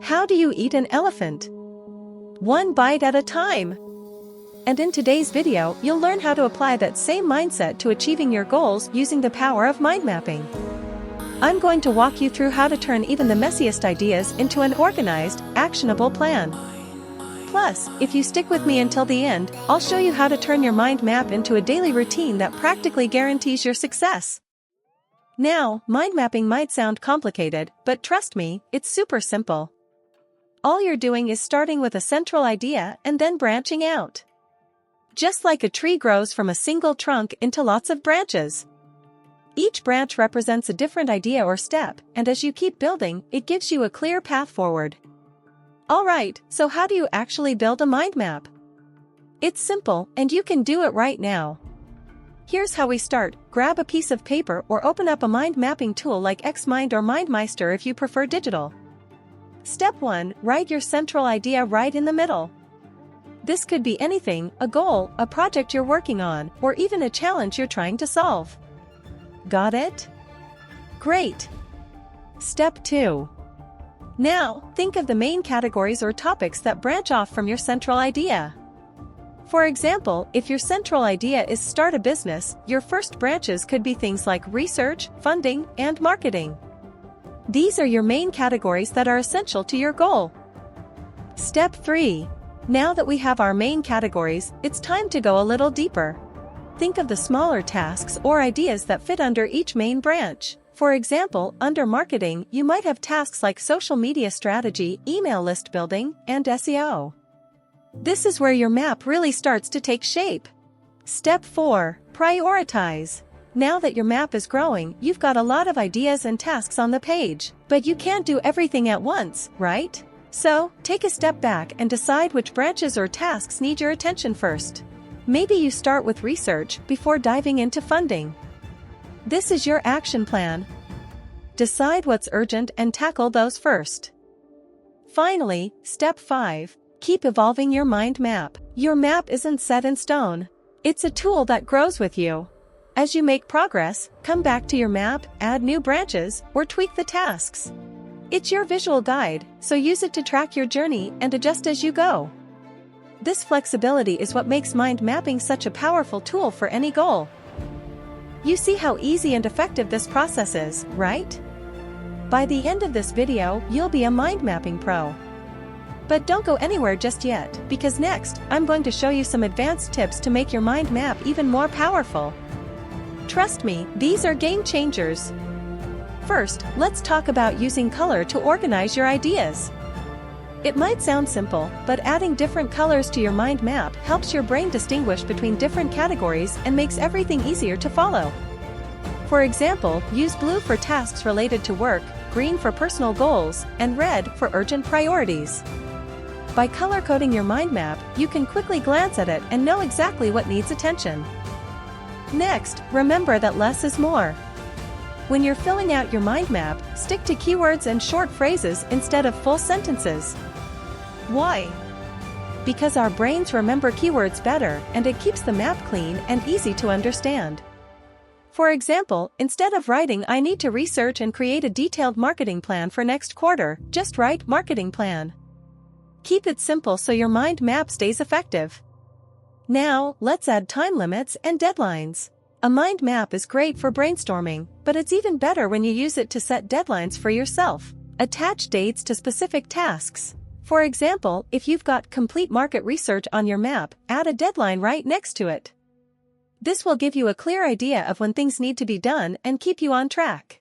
How do you eat an elephant? One bite at a time. And in today's video, you'll learn how to apply that same mindset to achieving your goals using the power of mind mapping. I'm going to walk you through how to turn even the messiest ideas into an organized, actionable plan. Plus, if you stick with me until the end, I'll show you how to turn your mind map into a daily routine that practically guarantees your success. Now, mind mapping might sound complicated, but trust me, it's super simple. All you're doing is starting with a central idea and then branching out. Just like a tree grows from a single trunk into lots of branches. Each branch represents a different idea or step, and as you keep building, it gives you a clear path forward. Alright, so how do you actually build a mind map? It's simple, and you can do it right now. Here's how we start. Grab a piece of paper or open up a mind mapping tool like Xmind or MindMeister if you prefer digital. Step 1. Write your central idea right in the middle. This could be anything, a goal, a project you're working on, or even a challenge you're trying to solve. Got it? Great! Step 2. Now, think of the main categories or topics that branch off from your central idea. For example, if your central idea is start a business, your first branches could be things like research, funding, and marketing. These are your main categories that are essential to your goal. Step 3. Now that we have our main categories, it's time to go a little deeper. Think of the smaller tasks or ideas that fit under each main branch. For example, under marketing, you might have tasks like social media strategy, email list building, and SEO. This is where your map really starts to take shape. Step 4. Prioritize. Now that your map is growing, you've got a lot of ideas and tasks on the page, but you can't do everything at once, right? So, take a step back and decide which branches or tasks need your attention first. Maybe you start with research before diving into funding. This is your action plan. Decide what's urgent and tackle those first. Finally, step 5. Keep evolving your mind map. Your map isn't set in stone. It's a tool that grows with you. As you make progress, come back to your map, add new branches, or tweak the tasks. It's your visual guide, so use it to track your journey and adjust as you go. This flexibility is what makes mind mapping such a powerful tool for any goal. You see how easy and effective this process is, right? By the end of this video, you'll be a mind mapping pro. But don't go anywhere just yet, because next, I'm going to show you some advanced tips to make your mind map even more powerful. Trust me, these are game changers. First, let's talk about using color to organize your ideas. It might sound simple, but adding different colors to your mind map helps your brain distinguish between different categories and makes everything easier to follow. For example, use blue for tasks related to work, green for personal goals, and red for urgent priorities. By color-coding your mind map, you can quickly glance at it and know exactly what needs attention. Next, remember that less is more. When you're filling out your mind map, stick to keywords and short phrases instead of full sentences. Why? Because our brains remember keywords better, and it keeps the map clean and easy to understand. For example, instead of writing "I need to research and create a detailed marketing plan for next quarter," just write "marketing plan." Keep it simple so your mind map stays effective. Now, let's add time limits and deadlines. A mind map is great for brainstorming, but it's even better when you use it to set deadlines for yourself. Attach dates to specific tasks. For example, if you've got complete market research on your map, add a deadline right next to it. This will give you a clear idea of when things need to be done and keep you on track.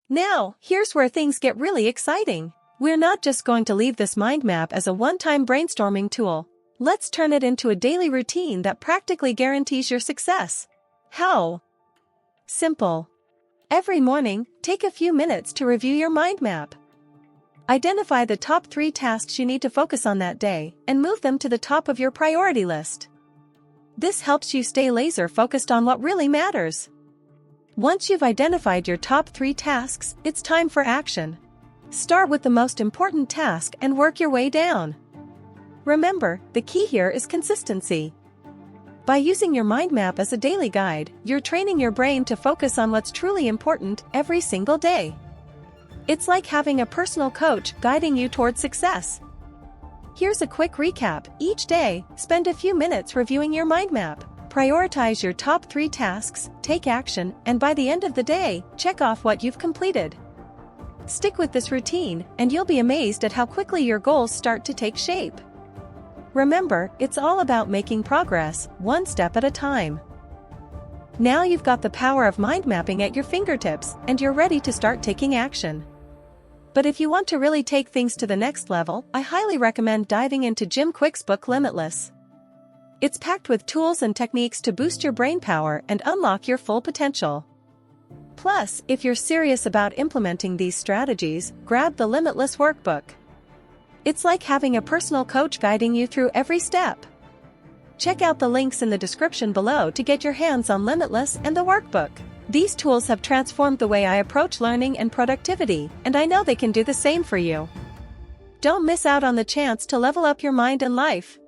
Now, here's where things get really exciting. We're not just going to leave this mind map as a one-time brainstorming tool. Let's turn it into a daily routine that practically guarantees your success. How? Simple. Every morning, take a few minutes to review your mind map. Identify the top 3 tasks you need to focus on that day, and move them to the top of your priority list. This helps you stay laser-focused on what really matters. Once you've identified your top 3 tasks, it's time for action. Start with the most important task and work your way down. Remember, the key here is consistency. By using your mind map as a daily guide, you're training your brain to focus on what's truly important every single day. It's like having a personal coach guiding you toward success. Here's a quick recap. Each day, spend a few minutes reviewing your mind map. Prioritize your top 3 tasks, take action, and by the end of the day, check off what you've completed. Stick with this routine, and you'll be amazed at how quickly your goals start to take shape. Remember, it's all about making progress, one step at a time. Now you've got the power of mind mapping at your fingertips, and you're ready to start taking action. But if you want to really take things to the next level, I highly recommend diving into Jim Kwik's book Limitless. It's packed with tools and techniques to boost your brain power and unlock your full potential. Plus, if you're serious about implementing these strategies, grab the Limitless workbook. It's like having a personal coach guiding you through every step. Check out the links in the description below to get your hands on Limitless and the workbook. These tools have transformed the way I approach learning and productivity, and I know they can do the same for you. Don't miss out on the chance to level up your mind and life.